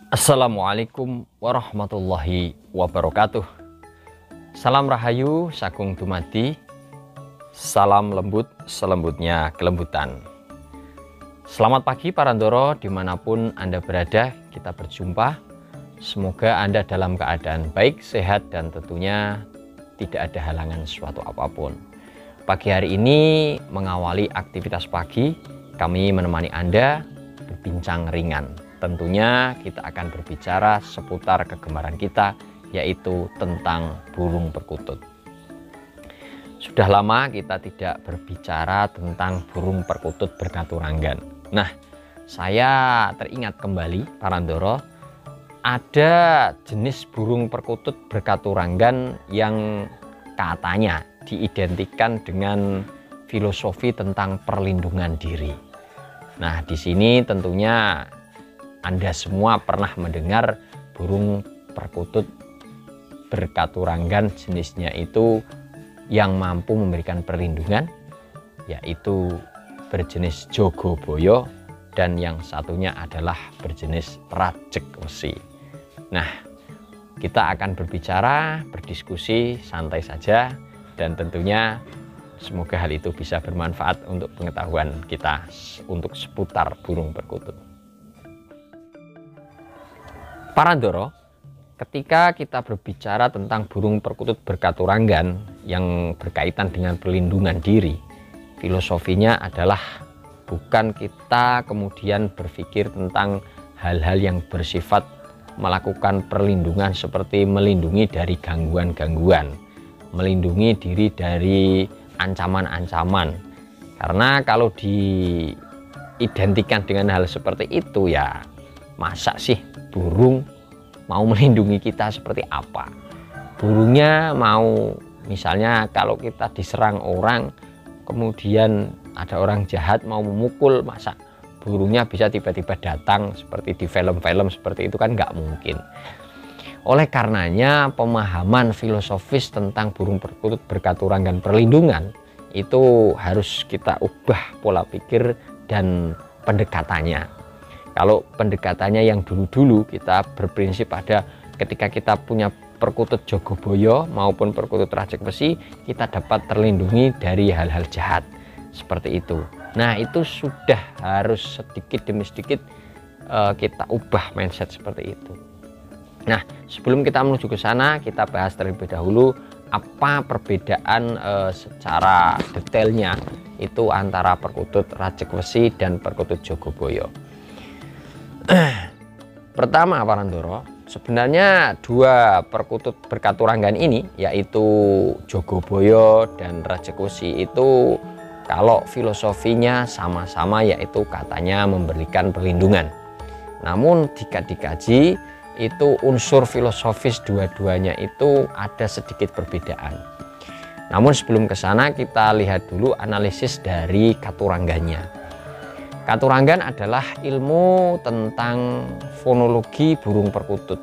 Assalamualaikum warahmatullahi wabarakatuh. Salam rahayu sagung dumadi. Salam lembut selembutnya kelembutan. Selamat pagi para ndoro, dimanapun Anda berada. Kita berjumpa. Semoga Anda dalam keadaan baik, sehat, dan tentunya tidak ada halangan suatu apapun. Pagi hari ini mengawali aktivitas pagi, kami menemani Anda berbincang ringan. Tentunya kita akan berbicara seputar kegemaran kita, yaitu tentang burung perkutut. Sudah lama kita tidak berbicara tentang burung perkutut berkaturanggan. Nah, saya teringat kembali para ndoro, ada jenis burung perkutut berkaturanggan yang katanya diidentikan dengan filosofi tentang perlindungan diri. Nah, di sini tentunya Anda semua pernah mendengar burung perkutut berkaturanggan jenisnya itu yang mampu memberikan perlindungan, yaitu berjenis jogoboyo, dan yang satunya adalah berjenis rajek wesi. Nah, kita akan berbicara, berdiskusi santai saja, dan tentunya semoga hal itu bisa bermanfaat untuk pengetahuan kita untuk seputar burung perkutut. Para ndoro, ketika kita berbicara tentang burung perkutut berkaturanggan yang berkaitan dengan perlindungan diri, filosofinya adalah bukan kita kemudian berpikir tentang hal-hal yang bersifat melakukan perlindungan seperti melindungi dari gangguan-gangguan, melindungi diri dari ancaman-ancaman. Karena kalau diidentikan dengan hal seperti itu, ya masa sih burung mau melindungi kita seperti apa? Burungnya mau, misalnya kalau kita diserang orang, kemudian ada orang jahat mau memukul, masa burungnya bisa tiba-tiba datang seperti di film-film seperti itu? Kan nggak mungkin. Oleh karenanya pemahaman filosofis tentang burung perkutut berkaturanggan perlindungan itu harus kita ubah pola pikir dan pendekatannya. Kalau pendekatannya yang dulu-dulu, kita berprinsip pada ketika kita punya perkutut jogoboyo maupun perkutut rajek besi, kita dapat terlindungi dari hal-hal jahat seperti itu. Nah, itu sudah harus sedikit demi sedikit kita ubah mindset seperti itu. Nah, sebelum kita menuju ke sana, kita bahas terlebih dahulu apa perbedaan secara detailnya itu antara perkutut rajek besi dan perkutut jogoboyo. Pertama para ndoro, sebenarnya dua perkutut berkaturanggan ini, yaitu jogoboyo dan rajek wesi, itu kalau filosofinya sama-sama, yaitu katanya memberikan perlindungan. Namun jika dikaji, itu unsur filosofis dua-duanya itu ada sedikit perbedaan. Namun sebelum ke sana, kita lihat dulu analisis dari katuranggannya. Katuranggan adalah ilmu tentang fonologi burung perkutut.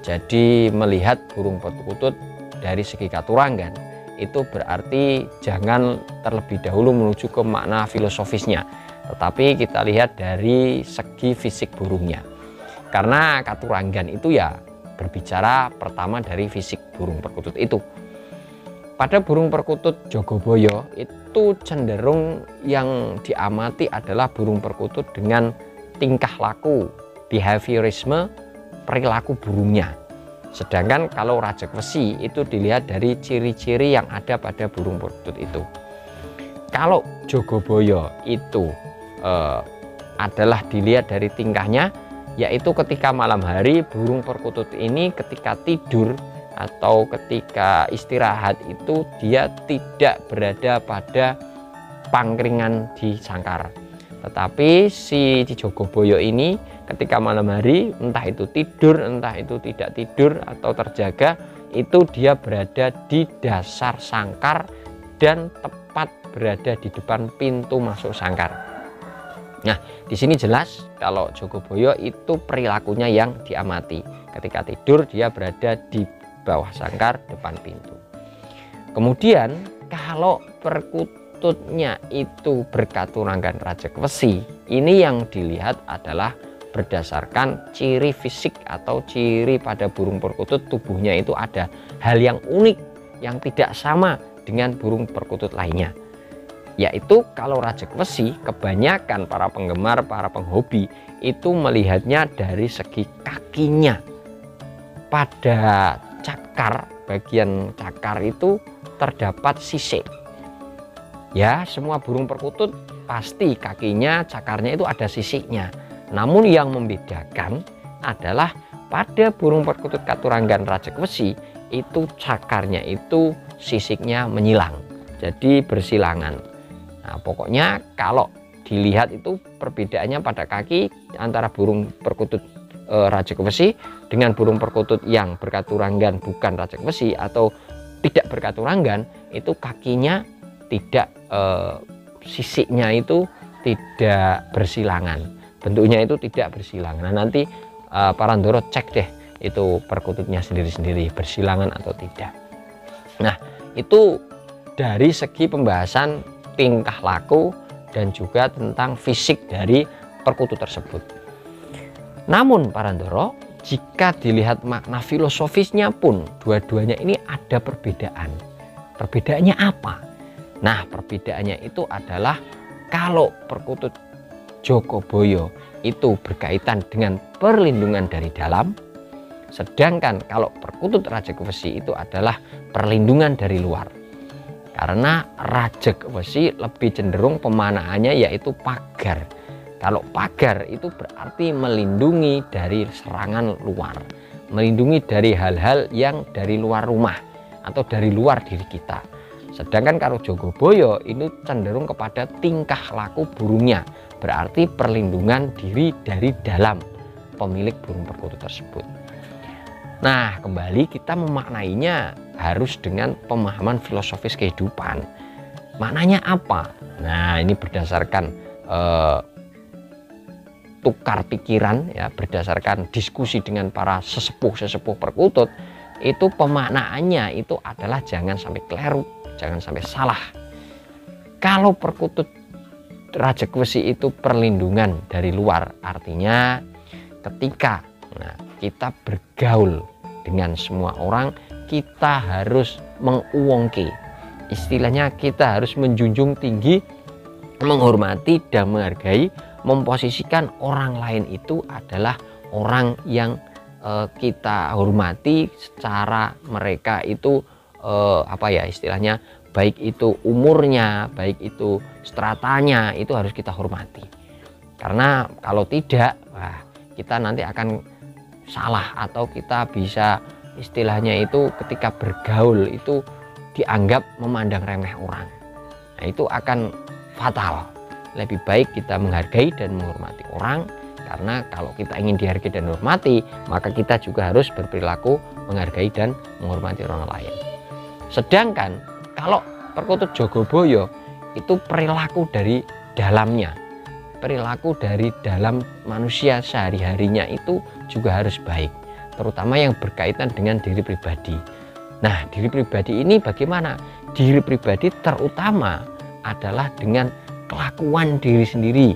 Jadi melihat burung perkutut dari segi katuranggan itu berarti jangan terlebih dahulu menuju ke makna filosofisnya, tetapi kita lihat dari segi fisik burungnya. Karena katuranggan itu ya berbicara pertama dari fisik burung perkutut itu. Pada burung perkutut jogoboyo itu cenderung yang diamati adalah burung perkutut dengan tingkah laku, behaviorisme, perilaku burungnya. Sedangkan kalau rajek wesi itu dilihat dari ciri-ciri yang ada pada burung perkutut itu. Kalau jogoboyo itu adalah dilihat dari tingkahnya, yaitu ketika malam hari burung perkutut ini ketika tidur atau ketika istirahat itu dia tidak berada pada pangkringan di sangkar, tetapi si jogoboyo ini ketika malam hari entah itu tidur, entah itu tidak tidur atau terjaga, itu dia berada di dasar sangkar dan tepat berada di depan pintu masuk sangkar. Nah, di sini jelas kalau jogoboyo itu perilakunya yang diamati. Ketika tidur dia berada di bawah sangkar depan pintu. Kemudian kalau perkututnya itu berkaturanggan rajek wesi, ini yang dilihat adalah berdasarkan ciri fisik atau ciri pada burung perkutut. Tubuhnya itu ada hal yang unik yang tidak sama dengan burung perkutut lainnya, yaitu kalau rajak wesi kebanyakan para penggemar, para penghobi itu melihatnya dari segi kakinya. Pada cakar, bagian cakar itu terdapat sisik. Ya, semua burung perkutut pasti kakinya, cakarnya itu ada sisiknya. Namun yang membedakan adalah pada burung perkutut katuranggan rajak wesi itu cakarnya itu sisiknya menyilang, jadi bersilangan. Nah, pokoknya kalau dilihat itu perbedaannya pada kaki antara burung perkutut rajak wesi dengan burung perkutut yang berkaturanggan bukan rajak wesi atau tidak berkaturanggan, itu kakinya tidak sisiknya itu tidak bersilangan, bentuknya itu tidak bersilangan. Nah, nanti para ndoro cek deh itu perkututnya sendiri-sendiri bersilangan atau tidak. Nah, itu dari segi pembahasan tingkah laku dan juga tentang fisik dari perkutut tersebut. Namun para ndoro, jika dilihat makna filosofisnya pun dua-duanya ini ada perbedaan. Perbedaannya apa? Nah, perbedaannya itu adalah kalau perkutut Jogoboyo itu berkaitan dengan perlindungan dari dalam, sedangkan kalau perkutut rajak wesi itu adalah perlindungan dari luar. Karena rajak wesi lebih cenderung pemanaannya yaitu pagar. Kalau pagar itu berarti melindungi dari serangan luar, melindungi dari hal-hal yang dari luar rumah atau dari luar diri kita. Sedangkan kalau Jogoboyo ini cenderung kepada tingkah laku burungnya, berarti perlindungan diri dari dalam pemilik burung perkutut tersebut. Nah, kembali kita memaknainya harus dengan pemahaman filosofis kehidupan. Maknanya apa? Nah, ini berdasarkan tukar pikiran ya, berdasarkan diskusi dengan para sesepuh perkutut, itu pemaknaannya itu adalah jangan sampai keliru, jangan sampai salah. Kalau perkutut rajak wesi itu perlindungan dari luar, artinya ketika kita bergaul dengan semua orang, kita harus menguwongke, istilahnya kita harus menjunjung tinggi, menghormati dan menghargai, memposisikan orang lain itu adalah orang yang kita hormati secara mereka itu istilahnya, baik itu umurnya, baik itu stratanya, itu harus kita hormati. Karena kalau tidak, kita nanti akan salah atau kita bisa istilahnya itu ketika bergaul itu dianggap memandang remeh orang. Nah, itu akan fatal. Lebih baik kita menghargai dan menghormati orang, karena kalau kita ingin dihargai dan dihormati, maka kita juga harus berperilaku menghargai dan menghormati orang lain. Sedangkan kalau perkutut Jogoboyo itu perilaku dari dalamnya, perilaku dari dalam manusia sehari-harinya itu juga harus baik, terutama yang berkaitan dengan diri pribadi. Nah, diri pribadi ini bagaimana? Diri pribadi terutama adalah dengan kelakuan diri sendiri,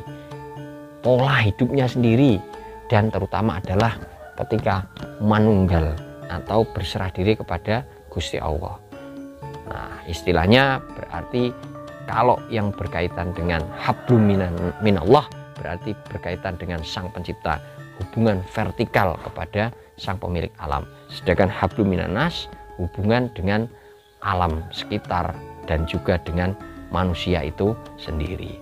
pola hidupnya sendiri, dan terutama adalah ketika manunggal atau berserah diri kepada Gusti Allah. Nah, istilahnya berarti kalau yang berkaitan dengan hablum minallah berarti berkaitan dengan Sang Pencipta, hubungan vertikal kepada Sang Pemilik alam. Sedangkan hablum minannas hubungan dengan alam sekitar dan juga dengan manusia itu sendiri.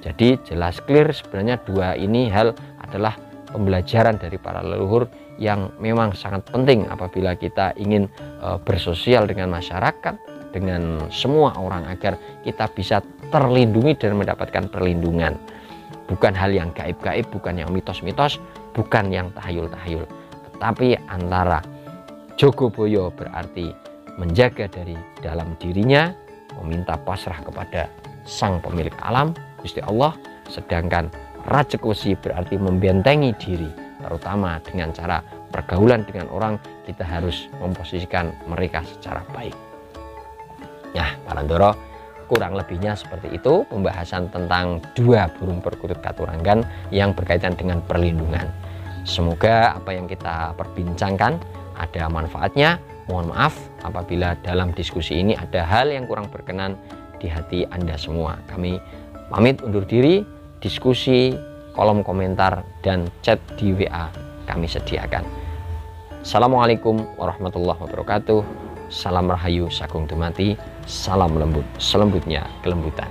Jadi jelas clear sebenarnya dua ini hal adalah pembelajaran dari para leluhur yang memang sangat penting apabila kita ingin bersosial dengan masyarakat, dengan semua orang, agar kita bisa terlindungi dan mendapatkan perlindungan. Bukan hal yang gaib-gaib, bukan yang mitos-mitos, bukan yang tahayul-tahayul, tetapi antara Jogoboyo berarti menjaga dari dalam dirinya, meminta pasrah kepada Sang Pemilik alam, Gusti Allah. Sedangkan rajak wesi berarti membentengi diri, terutama dengan cara pergaulan dengan orang, kita harus memposisikan mereka secara baik. Nah, para ndoro, kurang lebihnya seperti itu pembahasan tentang dua burung perkutut katuranggan yang berkaitan dengan perlindungan. Semoga apa yang kita perbincangkan ada manfaatnya. Mohon maaf apabila dalam diskusi ini ada hal yang kurang berkenan di hati Anda semua. Kami pamit undur diri. Diskusi, kolom komentar, dan chat di WA kami sediakan. Assalamualaikum warahmatullahi wabarakatuh. Salam rahayu sagung dumati. Salam lembut, selembutnya kelembutan.